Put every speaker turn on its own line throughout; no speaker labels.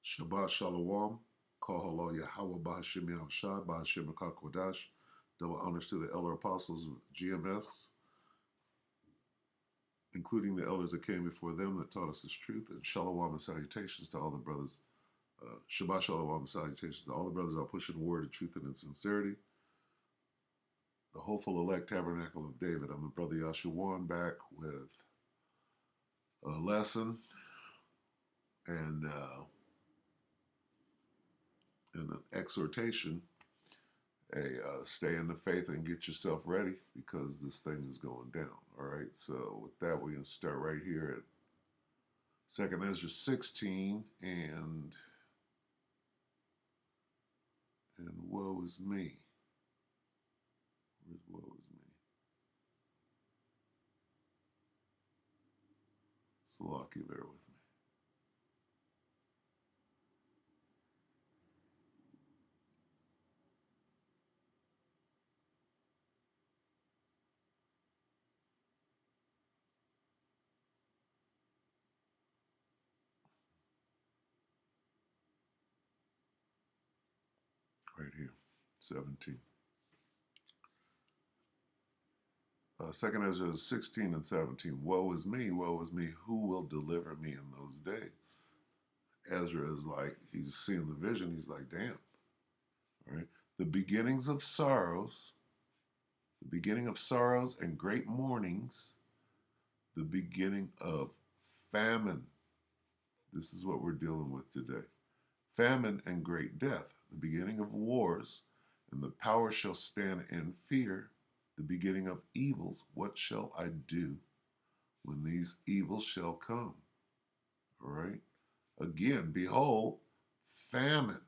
Shabbat Shalom. Kol Halo Yahweh Bahashim Yahushai Bahashim Kodash. Double honors to the elder apostles of GMS, including the elders that came before them that taught us this truth. And Shalom and salutations to all the brothers. Shabbat Shalom and salutations to all the brothers that are pushing the word of truth and in sincerity. The hopeful elect tabernacle of David. I'm the brother Yashuan back with a lesson and an exhortation. Stay in the faith and get yourself ready because this thing is going down. All right. So with that, we're going to start right here at Second Ezra 16 and woe is me. Where's woe is me? Salaki, bear with me. Right here, 17. Second Ezra 16 and 17. Woe is me, who will deliver me in those days? Ezra is like, he's seeing the vision, he's like, damn. All right. The beginning of sorrows and great mournings, the beginning of famine. This is what we're dealing with today. Famine and great death, the beginning of wars, and the power shall stand in fear, the beginning of evils. What shall I do when these evils shall come? All right. Again, behold, famine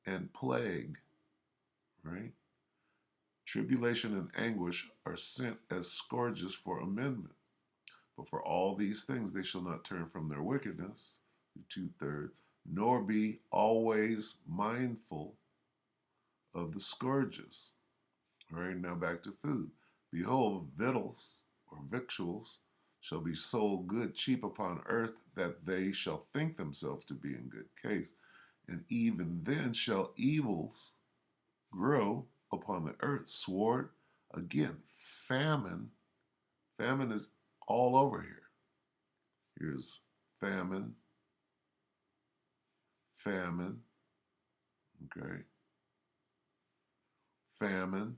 and plague, right? Tribulation and anguish are sent as scourges for amendment. But for all these things they shall not turn from their wickedness, 2/3, nor be always mindful of the scourges. All right, now back to food. Behold, victuals or victuals shall be sold good cheap upon earth, that they shall think themselves to be in good case. And even then shall evils grow upon the earth. Sword, again, famine. Famine is all over here. Here's famine, famine, okay, famine,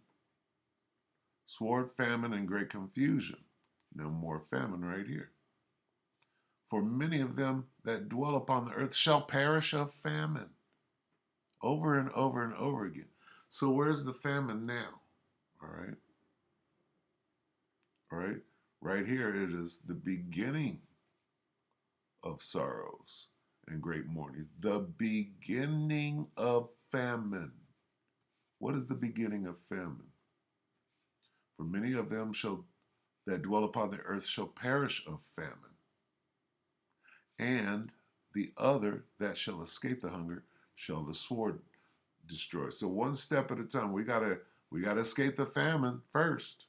sword, famine, and great confusion. No more famine right here. For many of them that dwell upon the earth shall perish of famine. Over and over and over again. So where's the famine now? All right. All right. Right here it is the beginning of sorrows and great mourning. The beginning of famine. What is the beginning of famine? For many of them that dwell upon the earth shall perish of famine, and the other that shall escape the hunger shall the sword destroy. So one step at a time. We gotta escape the famine first.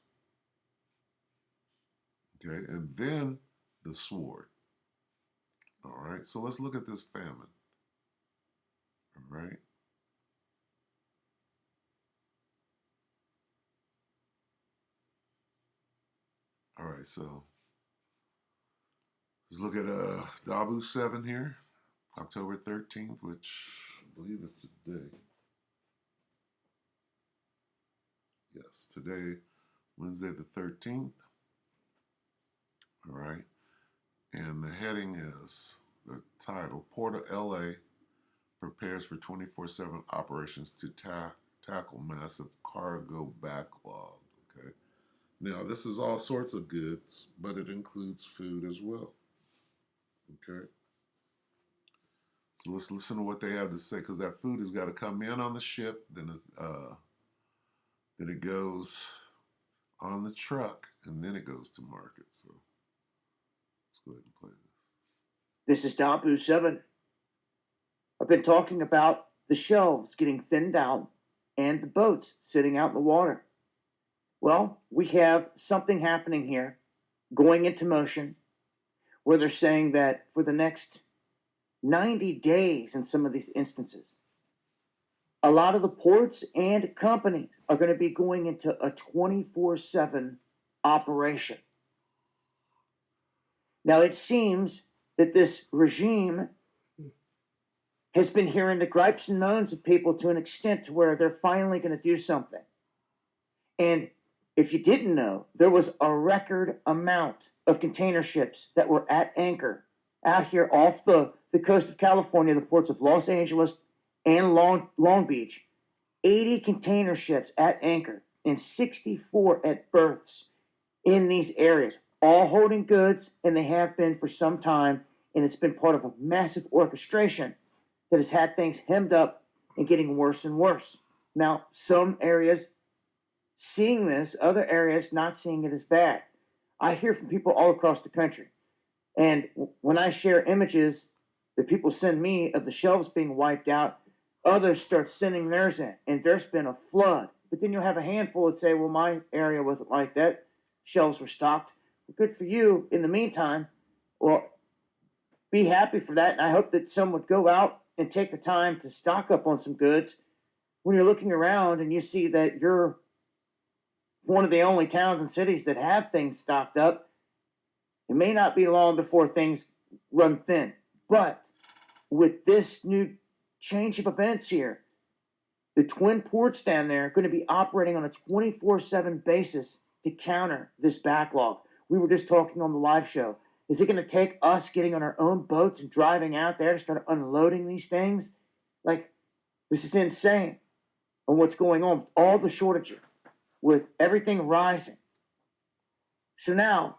Okay, and then the sword. All right, so let's look at this famine. All right. All right, so let's look at Dabu 7 here, October 13th, which I believe is today. Yes, today, Wednesday the 13th. All right. And the heading is, the title, Port of LA prepares for 24/7 operations to tackle massive cargo backlog. Okay. Now, this is all sorts of goods, but it includes food as well. Okay. So let's listen to what they have to say, because that food has got to come in on the ship, then it goes on the truck, and then it goes to market. So let's go ahead and play this.
This is Dabu 7. I've been talking about the shelves getting thinned out and the boats sitting out in the water. Well, we have something happening here, going into motion, where they're saying that for the next 90 days in some of these instances. A lot of the ports and companies are going to be going into a 24/7 operation. Now, it seems that this regime has been hearing the gripes and moans of people to an extent to where they're finally going to do something. And if you didn't know, there was a record amount of container ships that were at anchor out here off the coast of California, the ports of Los Angeles and Long Beach. 80 container ships at anchor and 64 at berths in these areas, all holding goods, and they have been for some time. And it's been part of a massive orchestration that has had things hemmed up and getting worse and worse. Now, some areas seeing this, other areas not seeing it as bad. I hear from people all across the country. And when I share images that people send me of the shelves being wiped out, others start sending theirs in, and there's been a flood. But then you'll have a handful that say, well, my area wasn't like that. Shelves were stocked. Well, good for you. In the meantime, well, be happy for that. And I hope that some would go out and take the time to stock up on some goods. When you're looking around and you see that you're one of the only towns and cities that have things stocked up, it may not be long before things run thin. But with this new change of events here, the twin ports down there are going to be operating on a 24/7 basis to counter this backlog. We were just talking on the live show. Is it going to take us getting on our own boats and driving out there to start unloading these things? Like, this is insane on what's going on with all the shortages, with everything rising. So now,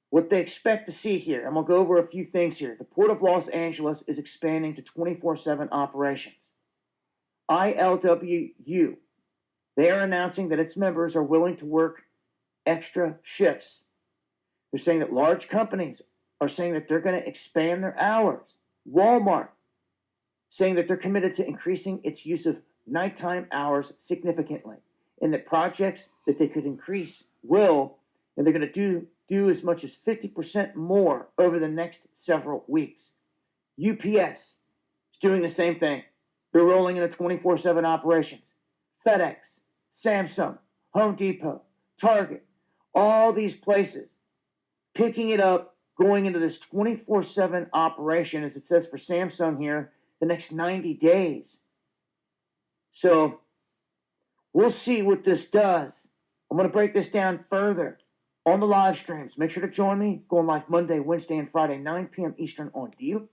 what they expect to see here, I'm going to go over a few things here. The Port of Los Angeles is expanding to 24/7 operations. ILWU, they are announcing that its members are willing to work extra shifts. They're saying that large companies are saying that they're going to expand their hours. Walmart saying that they're committed to increasing its use of nighttime hours significantly, and that projects that they could increase will, and they're going to do as much as 50% more over the next several weeks. UPS is doing the same thing. They're rolling into 24/7 operations. FedEx, Samsung, Home Depot, Target, all these places picking it up, going into this 24/7 operation, as it says for Samsung here, the next 90 days. So we'll see what this does. I'm going to break this down further on the live streams. Make sure to join me. Going live Monday, Wednesday, and Friday, 9 p.m. Eastern on Deal.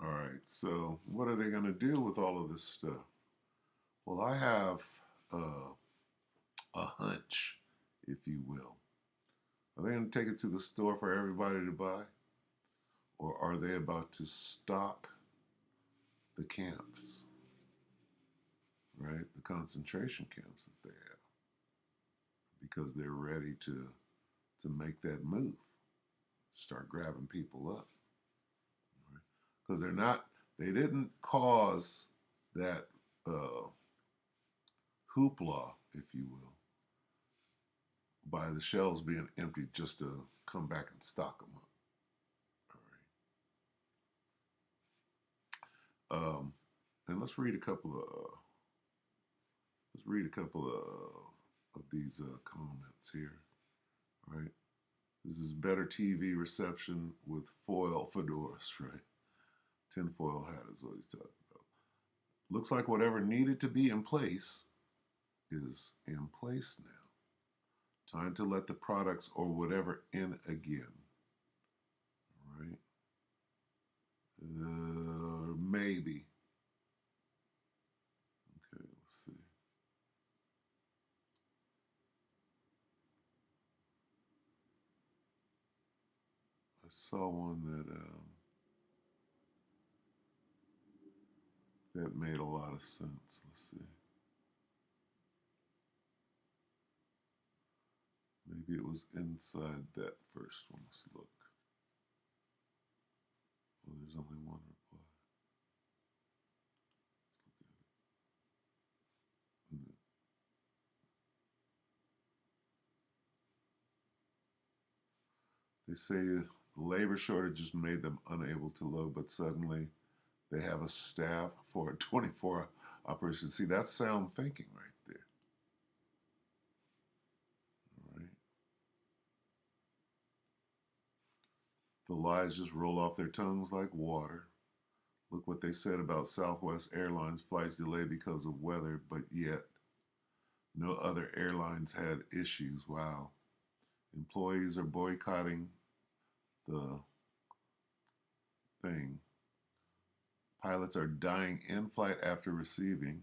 All right, so what are they going to do with all of this stuff? Well, I have a hunch, if you will. Are they going to take it to the store for everybody to buy? Or are they about to stock the camps, right? The concentration camps that they have, because they're ready to make that move, start grabbing people up, because they didn't cause that hoopla, if you will, by the shelves being empty just to come back and stock them up. All right. And let's read a couple of these comments here. All right. This is better TV reception with foil fedoras, right? Tinfoil hat is what he's talking about. Looks like whatever needed to be in place is in place now. Time to let the products or whatever in again. All right. Maybe. Okay, let's see. I saw one that made a lot of sense. Let's see. Maybe it was inside that first one. Let's look. Well, there's only one reply. They say labor shortages made them unable to load, but suddenly They have a staff for a 24 operation. See, that's sound thinking right there. All right. The lies just roll off their tongues like water. Look what they said about Southwest Airlines flights delayed because of weather, but yet no other airlines had issues. Wow. Employees are boycotting the thing. Pilots are dying in flight after receiving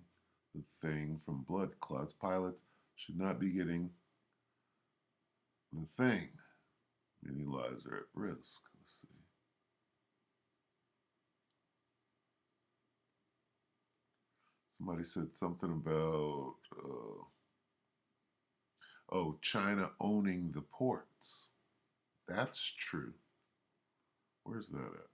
the thing from blood clots. Pilots should not be getting the thing. Many lives are at risk. Let's see. Somebody said something about, China owning the ports. That's true. Where's that at?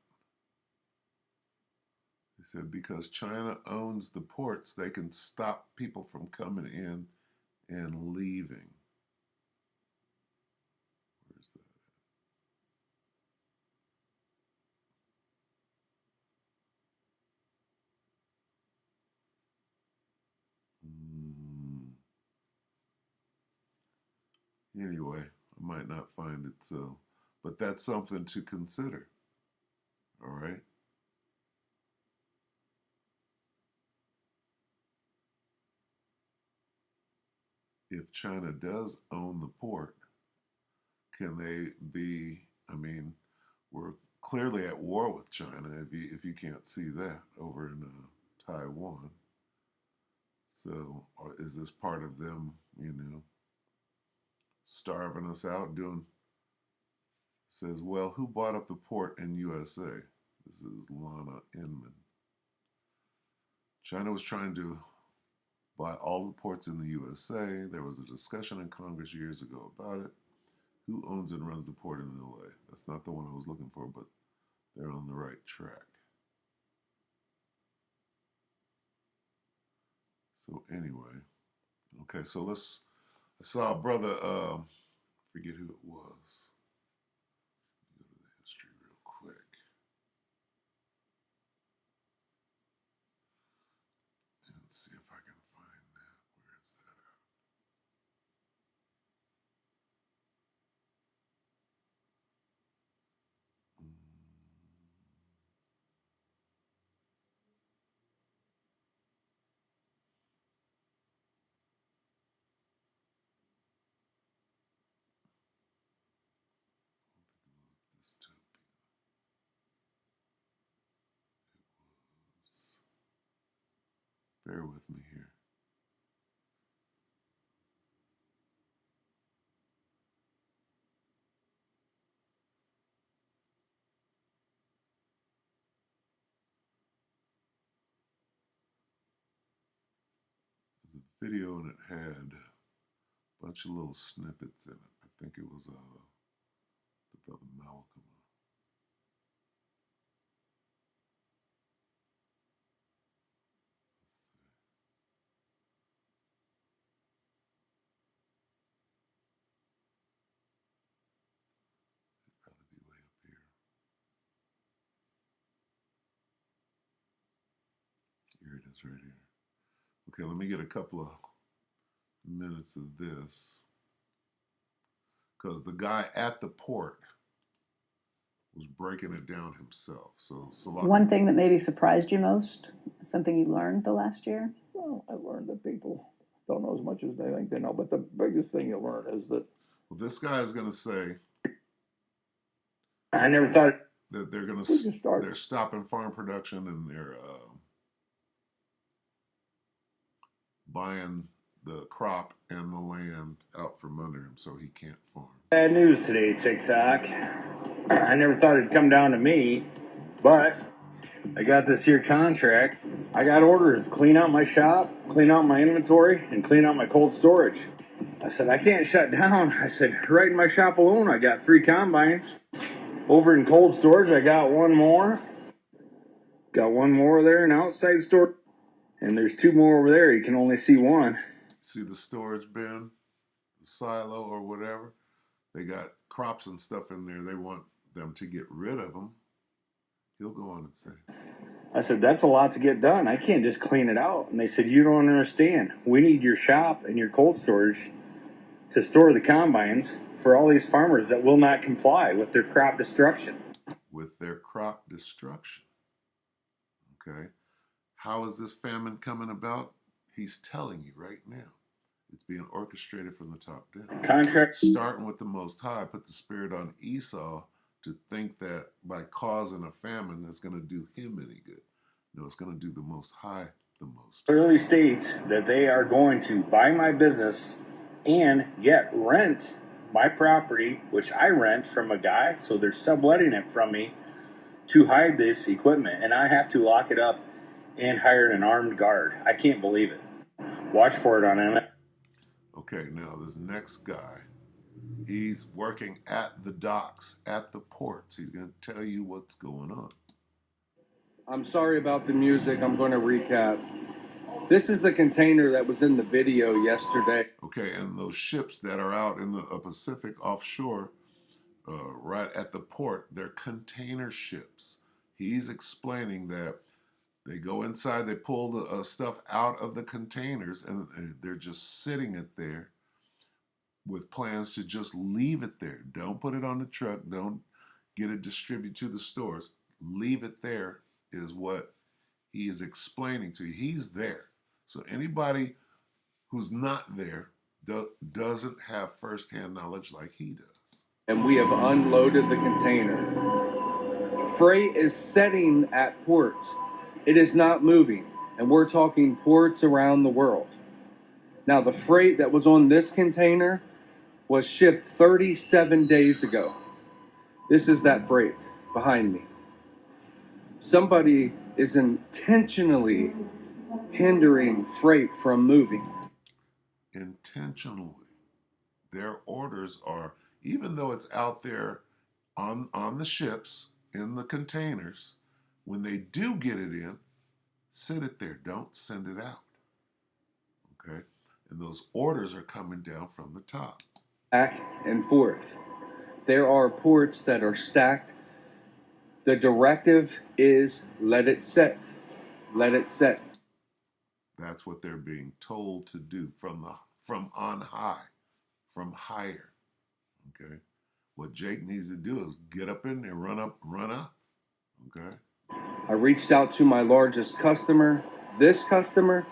They said because China owns the ports, they can stop people from coming in and leaving. Where's that? Anyway, I might not find it so, but that's something to consider. All right. If China does own the port, can they be? I mean, we're clearly at war with China. If you can't see that over in Taiwan, so or is this part of them? Starving us out, doing says, well, who bought up the port in USA? This is Lana Inman. China was trying to buy all the ports in the USA. There was a discussion in Congress years ago about it. Who owns and runs the port in LA? That's not the one I was looking for, but they're on the right track. So anyway, okay, so I saw a brother, forget who it was. Go to the history real quick and see if I can find that. Where is that at? Dystopia. Bear with me here. There's a video and it had a bunch of little snippets in it. I think it was the brother Malcolm. It'd probably be way up here. Here it is right here. Okay, let me get a couple of minutes of this. Because the guy at the port was breaking it down himself. So
One thing that maybe surprised you most, something you learned the last year?
Well, I learned that people don't know as much as they think they know. But the biggest thing you learn is that
well, this guy is going to say
I never thought.
that they're going
we
to
just start.
they're stopping farm production and they're buying the crop and the land out from under him so he can't farm.
Bad news today, TikTok. I never thought it'd come down to me, but I got this here contract. I got orders to clean out my shop, clean out my inventory, and clean out my cold storage. I said, I can't shut down. I said, right in my shop alone, I got 3 combines. Over in cold storage, I got one more. Got one more there in outside store. And there's 2 more over there. You can only see one.
See the storage bin, the silo, or whatever? They got crops and stuff in there. They want them to get rid of them. He'll go on and say,
I said, that's a lot to get done. I can't just clean it out. And they said, you don't understand. We need your shop and your cold storage to store the combines for all these farmers that will not comply with their crop destruction.
with their crop destruction. Okay. How is this famine coming about? He's telling you right now. It's being orchestrated from the top down.
Contract.
Starting with the Most High, put the spirit on Esau to think that by causing a famine, it's going to do him any good. No, it's going to do the Most High the most.
Clearly states that they are going to buy my business and yet rent my property, which I rent from a guy. So they're subletting it from me to hide this equipment. And I have to lock it up and hire an armed guard. I can't believe it. Watch for it on MS.
Okay, now this next guy, he's working at the docks, at the ports. He's going to tell you what's going on.
I'm sorry about the music. I'm going to recap. This is the container that was in the video yesterday.
Okay, and those ships that are out in the Pacific offshore, right at the port, they're container ships. He's explaining that they go inside, they pull the stuff out of the containers, and they're just sitting it there with plans to just leave it there. Don't put it on the truck. Don't get it distributed to the stores. Leave it there is what he is explaining to you. He's there. So anybody who's not there doesn't have firsthand knowledge like he does.
And we have unloaded the container. Freight is setting at ports. It is not moving. And we're talking ports around the world. Now, the freight that was on this container was shipped 37 days ago. This is that freight behind me. Somebody is intentionally hindering freight from moving.
Intentionally. Their orders are, even though it's out there on the ships, in the containers, when they do get it in, sit it there. Don't send it out. Okay? And those orders are coming down from the top.
Back and forth. There are ports that are stacked. The directive is let it set. Let it set.
That's what they're being told to do from on high, from higher. Okay? What Jake needs to do is get up in there, run up. Okay?
I reached out to my largest customer, this customer,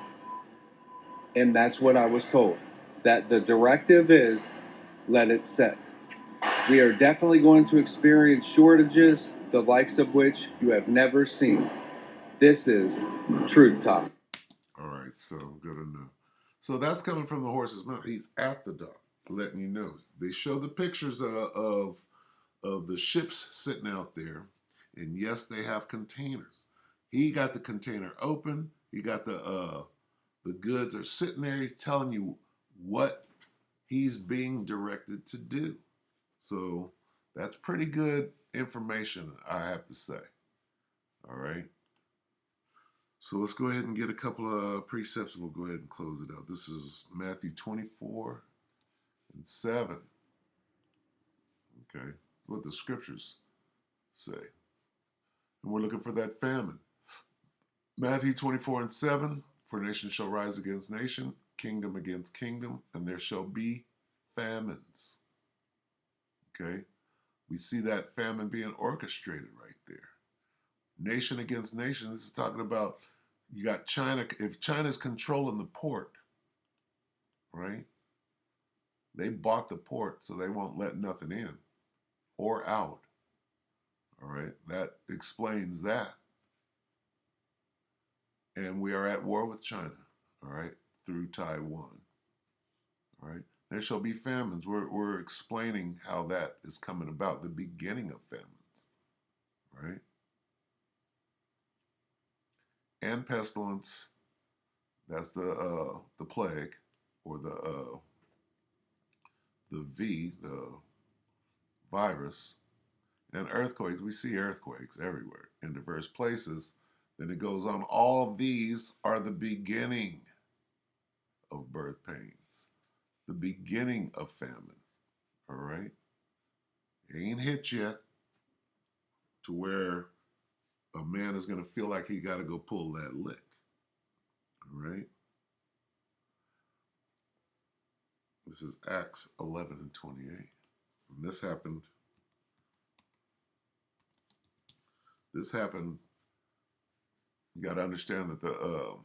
and that's what I was told. That the directive is let it set. We are definitely going to experience shortages, the likes of which you have never seen. This is Truth Talk.
All right, so good enough. So that's coming from the horse's mouth. He's at the dock, letting you know. They show the pictures of the ships sitting out there, and yes, they have containers. He got the container open. He got the goods are sitting there. He's telling you what he's being directed to do. So that's pretty good information, I have to say. All right. So let's go ahead and get a couple of precepts. We'll go ahead and close it out. This is Matthew 24 and 7. Okay. What the scriptures say. And we're looking for that famine. Matthew 24 and 7. For nation shall rise against nation, kingdom against kingdom, and there shall be famines. Okay. We see that famine being orchestrated right there. Nation against nation. This is talking about you got China. If China's controlling the port, right? They bought the port, so they won't let nothing in or out. All right. That explains that. And we are at war with China. All right. Through Taiwan. All right. There shall be famines. We're explaining how that is coming about, the beginning of famines. Right. And pestilence, that's the plague, or the virus, and earthquakes. We see earthquakes everywhere in diverse places. Then it goes on. All these are the beginning of birth pains, the beginning of famine. All right, it ain't hit yet to where a man is going to feel like he got to go pull that lick. All right? This is Acts 11 and 28. When this happened, you got to understand that the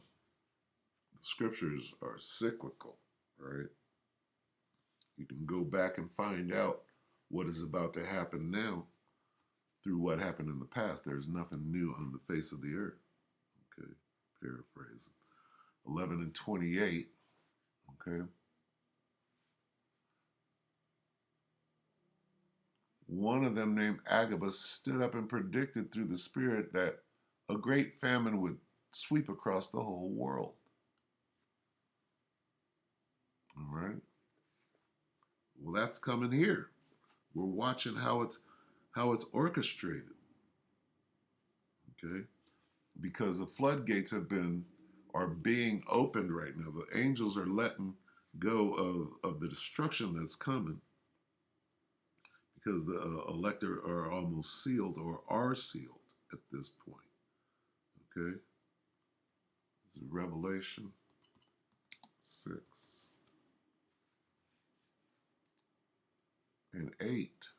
scriptures are cyclical, right? You can go back and find out what is about to happen now through what happened in the past. There's nothing new on the face of the earth. Okay, paraphrase. 11 and 28, okay? One of them, named Agabus, stood up and predicted through the Spirit that a great famine would sweep across the whole world. All right? Well, that's coming here. We're watching how it's orchestrated. Okay? Because the floodgates are being opened right now. The angels are letting go of the destruction that's coming because the elect are almost sealed or are sealed at this point. Okay? This is Revelation 6 and 8.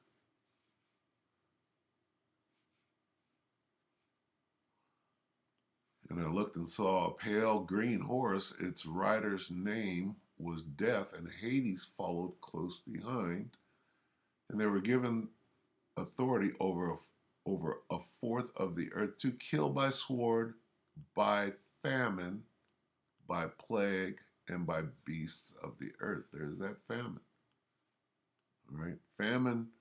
And I looked and saw a pale green horse. Its rider's name was Death, and Hades followed close behind. And they were given authority over a fourth of the earth to kill by sword, by famine, by plague, and by beasts of the earth. There's that famine. All right, famine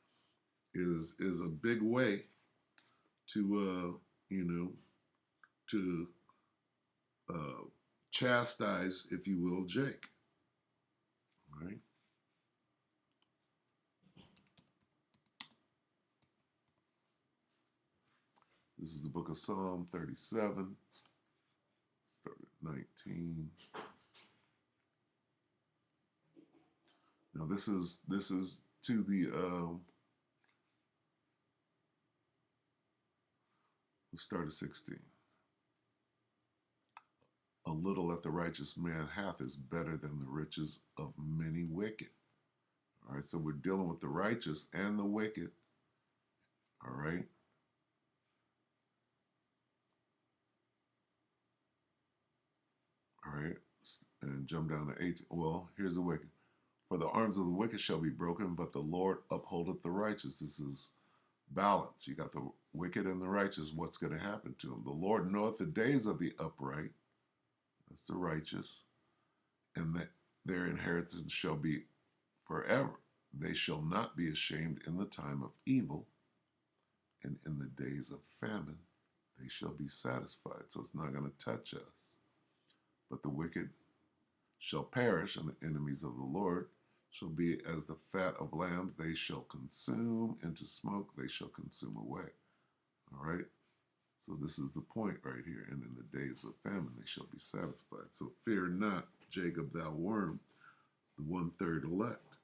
is a big way to to chastise, if you will, Jake. All right. This is the book of Psalm 37. Start at 19. Now this is to the let's start at 16. A little that the righteous man hath is better than the riches of many wicked. All right, so we're dealing with the righteous and the wicked. All right. All right. And jump down to 8. Well, here's the wicked. For the arms of the wicked shall be broken, but the Lord upholdeth the righteous. This is balance. You got the wicked and the righteous. What's going to happen to them? The Lord knoweth the days of the upright. That's the righteous. And that their inheritance shall be forever. They shall not be ashamed in the time of evil, and in the days of famine they shall be satisfied. So it's not going to touch us. But the wicked shall perish, and the enemies of the Lord shall be as the fat of lambs. They shall consume into smoke. They shall consume away. All right? So this is the point right here. And in the days of famine they shall be satisfied. So fear not, Jacob, thou worm, the 1/3 elect.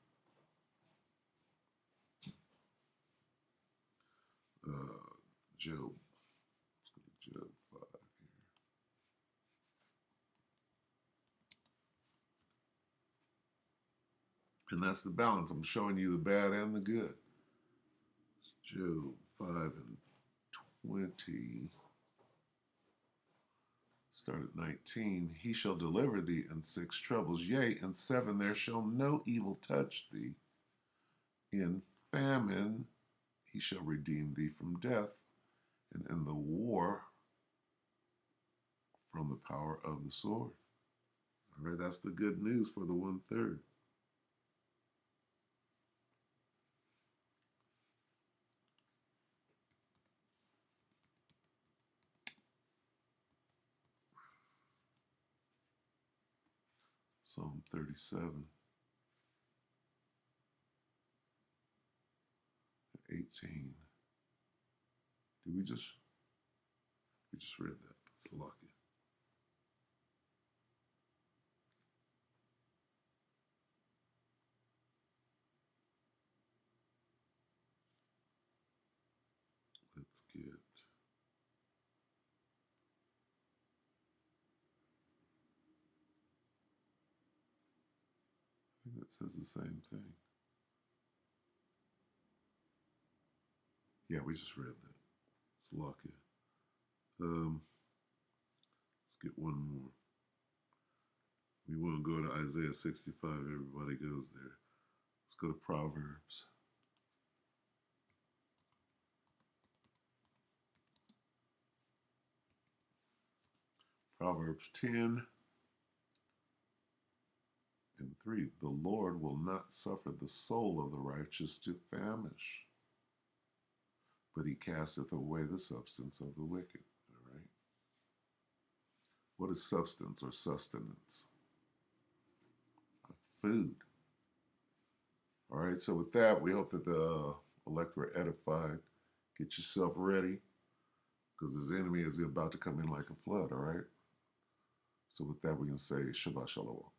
Job. Let's go to Job 5 here. And that's the balance. I'm showing you the bad and the good. Job 5 and 20. Start at 19. He shall deliver thee in 6 troubles. Yea, in 7 there shall no evil touch thee. In famine he shall redeem thee from death, and in the war from the power of the sword. All right, that's the good news for the 1/3. Psalm 37, 18. Did we just read that? Salakia. Let's get that says the same thing. Yeah, we just read that. It's lucky. Let's get one more. We want to go to Isaiah 65. Everybody goes there. Let's go to Proverbs. Proverbs 10 and 3. The Lord will not suffer the soul of the righteous to famish, but he casteth away the substance of the wicked. All right. What is substance or sustenance? Food. All right. So with that, we hope that the elect were edified. Get yourself ready, because his enemy is about to come in like a flood. All right. So with that, we can say Shabbat Shalom.